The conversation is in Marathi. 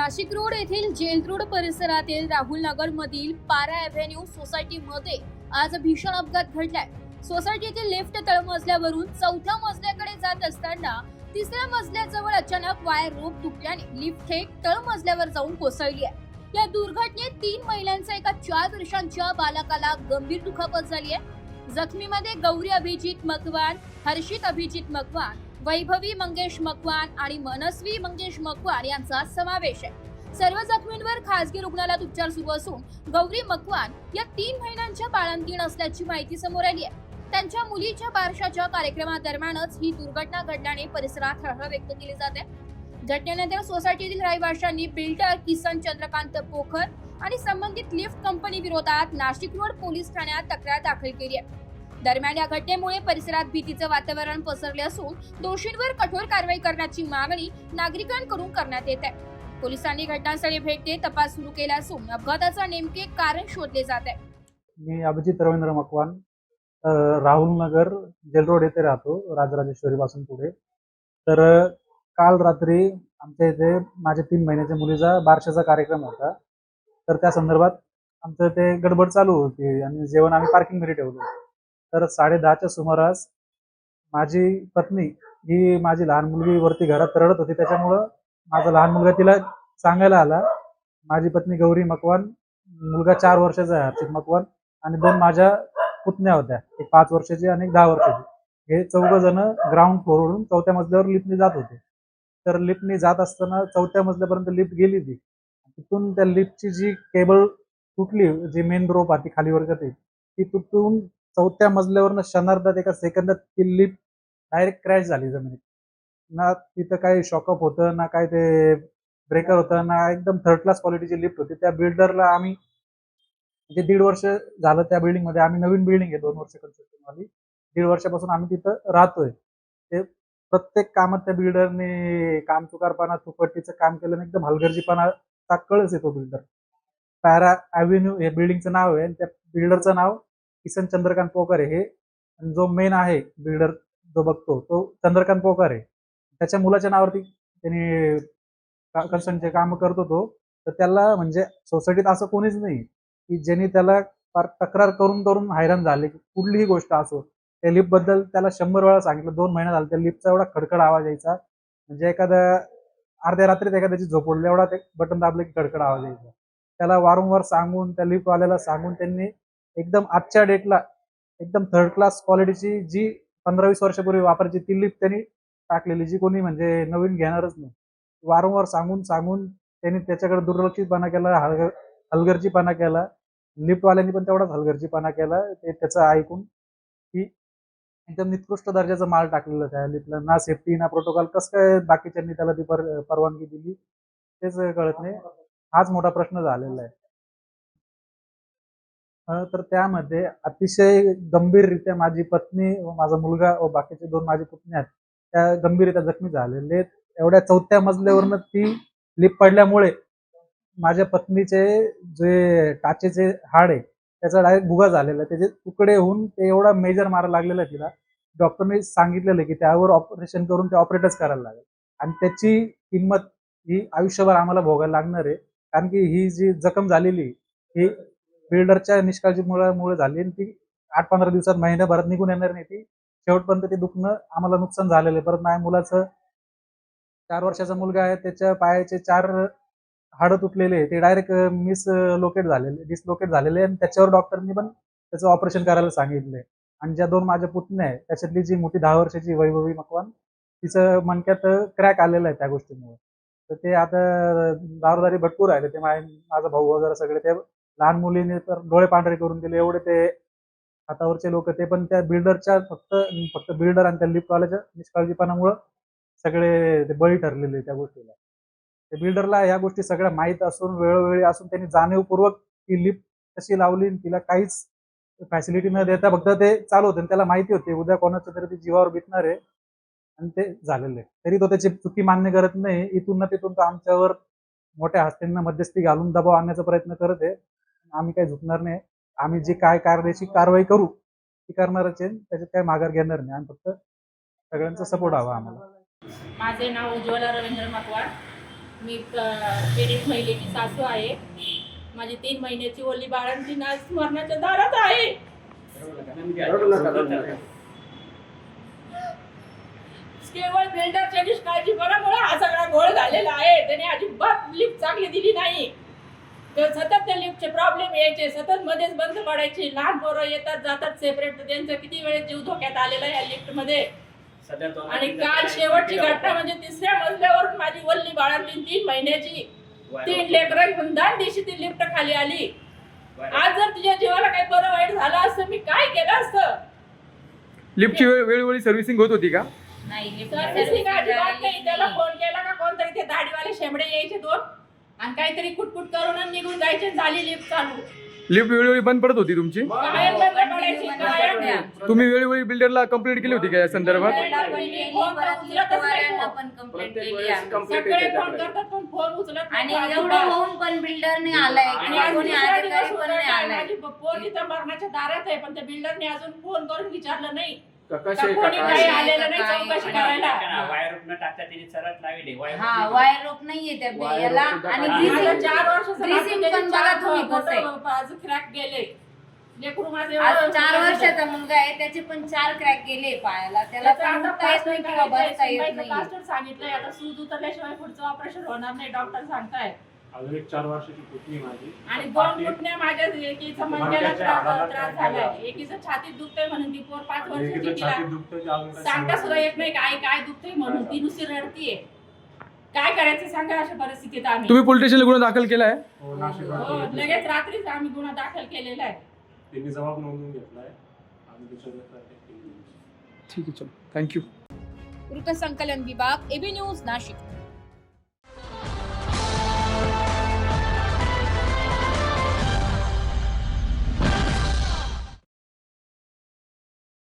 नाशिक रोड येथील जेल रोड परिसरातील राहुल नगर मधील पारा एव्हेन्यू सोसायटीमध्ये आज भीषण अपघात घडलाय। सोसायटीतील लिफ्ट तळमजल्यावरून चौथ्या मजल्याकडे जात असताना तिसऱ्या मजल्याजवळ अचानक वायर रोप तुटल्याने लिफ्ट थेट तळमजल्यावर जाऊन कोसळली आहे। या दुर्घटनेत 3 महिलांचा एका 4 वर्षांच्या बालकाला गंभीर दुखापत झाली आहे। जखमीमध्ये गौरी अभिजित मकवान, हर्षित अभिजित मकवान, वैभवी मंगेश मकवान आणि मनस्वी मंगेश मकवान यांचा समावेश आहे। सर्व जखमींवर खासगी रुग्णालयात उपचार सुरू असून गौरी मकवान या 3 महिन्यांच्या बाळंतीण असल्याची माहिती समोर आली आहे। त्यांच्या मुलीच्या बारशाच्या कार्यक्रमादरम्यानच ही दुर्घटना घडल्याने परिसरात हळहळ व्यक्त केली जाते। घटनेनंतर सोसायटीतील रहिवाशांनी बिल्डर किसन चंद्रकांत पोखर आणि संबंधित लिफ्ट कंपनी विरोधात नाशिक रोड पोलीस ठाण्यात तक्रार दाखल केली आहे। दरम्यान या घटनेमुळे परिसरात भीतीचे वातावरण पसरले असून दोषींवर कठोर कारवाई करण्याची मागणी नागरिकांकडून करण्यात येत आहे। पोलिसांनी घटनास्थळी भेट देत तपास सुरू केला असून अपघाताचे नेमके कारण शोधले जात आहे। मी अभिजित रवींद्र मकवान, राहुल नगर जेल रोड येथे राहतो, राजराजेश्वरी पासून पुढे। तर काल रात्री आमच्या इथे माझ्या 3 महिन्याच्या मुलीचा बारशाचा कार्यक्रम होता। तर त्या संदर्भात आमचं ते गडबड चालू होती आणि जेवण आम्ही पार्किंगमध्ये ठेवलं। तर 10:30च्या सुमारास माझी पत्नी ही माझी लहान मुलगी वरती घरात रडत होती, त्याच्यामुळं माझा लहान मुलगा तिला सांगायला आला। माझी पत्नी गौरी मकवान, मुलगा 4 वर्षाचा आहे हर्षित मकवान आणि 2 माझ्या पुतण्या होत्या, एक 5 वर्षाची आणि एक 10 वर्षाची। हे 4 जण ग्राउंड फ्लोरवरून 4थ्या मजल्यावर लिफ्टने जात होते। तर लिफ्टने जात असताना 4थ्या मजल्यापर्यंत लिफ्ट गेली ती, तिथून त्या लिफ्टची जी केबल तुटली, जी मेन रोप आती खाली वर करते ती तुटून 4थ्या मजल्यावरनं क्षणार्धात एका सेकंदात ती लिफ्ट डायरेक्ट क्रॅश झाली जमिनीत। ना तिथं काही शॉकअप होतं, ना काय ते ब्रेकर होतं, ना एकदम थर्ड क्लास क्वालिटीची लिफ्ट होती। त्या बिल्डरला आम्ही म्हणजे 1.5 वर्ष झालं त्या बिल्डिंग मध्ये, आम्ही नवीन बिल्डिंग आहे 2 वर्ष कन्स्ट्रक्शन वाली, 1.5 वर्षापासून आम्ही तिथं राहतोय। ते प्रत्येक कामात त्या बिल्डरने कामचुकारपणा, चुपटीचं काम केलं आणि एकदम हलगर्जीपणाचा कळस येतो बिल्डर। पॅरा एव्हेन्यू हे बिल्डिंगचं नाव आहे, त्या बिल्डरचं नाव किसन चंद्रकांत पोखर आहे। हे जो मेन आहे बिल्डर जो बघतो तो चंद्रकांत पोखर आहे। त्याच्या मुलाच्या नावावरती त्यांनी कन्स्ट्रक्शनचे काम करतो तो। तर त्याला म्हणजे सोसायटीत असं कोणीच नाही की ज्यांनी त्याला तक्रार करून करून हैराण झाले की कुठलीही गोष्ट असो। त्या लिफ्ट बद्दल त्याला 100 वेळा सांगितलं, 2 महिने झाले त्या लिफ्टचा एवढा खडखड आवाज यायचा, म्हणजे एखादा अर्ध्या रात्रीत एखाद्याची झोप उडली एवढा ते बटन दाबले की खडखड आवाज यायचा। त्याला वारंवार सांगून, त्या लिफ्टवाल्याला सांगून त्यांनी एकदम आजच्या डेटला एकदम थर्ड क्लास क्वालिटीची जी 15-20 वर्षापूर्वी वापरायची ती लिफ्ट त्यांनी टाकलेली, जी कोणी म्हणजे नवीन घेणारच नाही। वारंवार सांगून सांगून त्यांनी त्याच्याकडे दुर्लक्षितपणा केला, हलगर्जीपणा केला। लिफ्टवाल्यांनी पण तेवढाच हलगर्जीपणा केला। ते त्याचं ऐकून की एकदम निकृष्ट दर्जाचा माल टाकलेला त्या लिफ्टला, ना सेफ्टी ना प्रोटोकॉल, कसं काय बाकीच्यांनी त्याला ती परवानगी दिली तेच कळत नाही। हाच मोठा प्रश्न झालेला आहे। तर त्यामध्ये अतिशय गंभीररित्या माझी पत्नी व माझा मुलगा व बाकीचे 2 माझे पुतणे आहेत, त्या गंभीररित्या जखमी झालेले आहेत। एवढ्या 4थ्या मजल्यावरनं ती लिफ्ट पडल्यामुळे माझ्या पत्नीचे जे टाचेचे हाड आहे त्याचा डायरेक्ट भुगा झालेला आहे, त्याचे तुकडे होऊन ते एवढा मेजर मारायला लागलेला आहे तिला। डॉक्टरने सांगितलेलं की त्यावर ऑपरेशन करून ते ऑपरेटच करायला लागेल आणि त्याची किंमत ही आयुष्यभर आम्हाला भोगायला लागणार आहे। कारण की ही जी जखम झालेली ही बिल्डरच्या निष्काळजीमुळे झाली आणि ती 8-15 दिवसात, महिन्याभरात निघून येणार नाही। ती शेवटपर्यंत ते दुखणं आम्हाला नुकसान झालेलं आहे। परत माझ्या मुलाचं 4 वर्षाचा मुलगा आहे, त्याच्या पायाचे 4 हाडं तुटलेले आहे, ते डायरेक्ट डिसलोकेट झालेले आणि त्याच्यावर डॉक्टरनी पण त्याचं ऑपरेशन करायला सांगितलंय। आणि ज्या 2 माझ्या पुतण्या आहेत त्याच्यातली जी मोठी 10 वर्षाची वैभवी मकवान, तिचं मणक्यात क्रॅक आलेला आहे त्या गोष्टीमुळे। तर ते आता दारोदारी भटकू राहिले, ते माझा भाऊ वगैरे सगळे। ते लहान मुलीने तर डोळे पांढरे करून दिले, एवढे ते हातावरचे लोक, ते पण त्या बिल्डरच्या फक्त बिल्डर आणि त्या लिफ्टवाल्याच्या निष्काळजीपणामुळे सगळे ते बळी ठरलेले त्या गोष्टीला। त्या बिल्डरला या गोष्टी सगळ्या माहीत असून, वेळोवेळी असून, त्यांनी जाणीवपूर्वक ती लिफ्ट कशी लावली, तिला काहीच फॅसिलिटी न देता फक्त ते चालवते। त्याला माहिती होते उद्या कोणाच्या तरी ती जीवावर बेतणार आहे आणि ते झालेलं आहे, तरी तो त्याची चुकी मान्य करत नाही। इथून ना तिथून तो आमच्यावर मोठ्या हस्त्यांना मध्यस्थी घालून दबाव आणण्याचा प्रयत्न करत आहे। आम्ही काही झुकणार नाही। आम्ही जी काय कायदेशीर कारवाई करू ती करणारच आहे, त्याच्यात काही माघार घेणार नाही। आणि फक्त सगळ्यांचा सपोर्ट हवा आम्हाला। माझे नाव उज्ज्वला रवींद्र मकवान, मी पीडित महिलेची सासू आहे. माझी 3 महिन्याची ओली बाळंती आज मरणाच्या दारात आहे. केवळ बिल्डरच्या निष्काळजीपणामुळे हा सगळा घोळ झालेला आहे. त्याने अजिबात लिफ्ट चांगली दिली नाही. तर सतत त्या लिफ्टचे प्रॉब्लेम यायचे, सतत मध्येच बंद पडायची. लहान पोरं येतात जातात सेपरेट, तर त्यांचं किती वेळेस जीव धोक्यात आलेला आहे या लिफ्ट मध्ये. आणि काल शेवटची घटना म्हणजे 3ऱ्या मजल्यावरून माझी वल्ली बाळंतीण 3 महिन्याची 3 लेकरं घेऊन दांडीशी ती लिफ्ट खाली आली. आज जर तिच्या जीवाला काही बरं वाईट झालं असतं, मी काय केलं असतं? लिफ्टची वेळोवेळी सर्व्हिसिंग होत होती का? सर्व्हिसिंग अजिबात नाही. त्याला फोन केला का कोणतरी ते दाढीवाले शेंबडे यायचे 2 आणि काहीतरी कुटकुट करून निघून जायचे. झाली लिफ्ट चालू. लिफ्ट वेळोवेळी बंद पडत होती तुमची? कायम बंद पडायची, कायम. तुम्ही वेळोवेळी बिल्डरला कंप्लेंट केली होती का या संदर्भात? सगळे फोन करतात पण फोन उचलत आणि नाही. एवढं होऊन पण बिल्डर नाही आलाय आणि किंवा आज कोणी दुसरा अधिकारी दिवस पण होता नाही काय, आलाय. माझी पोर इथं मरणाच्या दारात आहे, पण त्या बिल्डरने अजून फोन करून विचारलं नाही का का कसे कोणी का काही काय? आलेलं नाही चौकशी करायला. वायर न टाकता तिने सरळ लावली हा वायर रोप नाहीये त्या वायर याला. रोप सुद्धा आणि नाही. greasing- माझं 4 वर्षाचं greasing नातू, पण त्याचे बघा 4 तुम्ही कसं आहे. बोटं आज क्रॅक गेले. लेकरू माझं आज एवढं 4 वर्षाचा मुलगा आहे, त्याचे पण 4 क्रॅक गेले पायाला. त्याला त्याचं पण आता उठता येत नाही किंवा बसता येत प्लास्टर नाही. प्लास्टर सांगितलंय. आता सूज उतरल्याशिवाय पुढचं ऑपरेशन होणार नाही, डॉक्टर सांगताय. अजून एक 4 वर्षाची पुतणी माझी आणि 2 गुटण्या माझ्या एकीचा मनक्याला त्रास झालाय, एकीचं छातीत दुखतंय म्हणून ती पोर 5 वर्षाची. एकीचं तिला छातीत दुखतं ते अजून काही सांगता समजत सुद्धा नाही. येत नाही काय काय दुखतंय म्हणून. ती नुसती रडतीये. काय करायचं सांगा अशा परिस्थितीत आम्ही. तुम्ही पोलीस स्टेशनला गुन्हा दाखल केलाय? हो, नाशिकला हो, पोलीस लगेच रात्रीच आम्ही गुन्हा दाखल केलेला आहे. त्यांनी जबाब नोंदवून घेतलाय. आम्ही त्याच्यावर प्रत्येक केली. ठीक आहे, चलो, थँक्यू. वृत्तसंकलन विभाग, एबी न्यूज, नाशिक.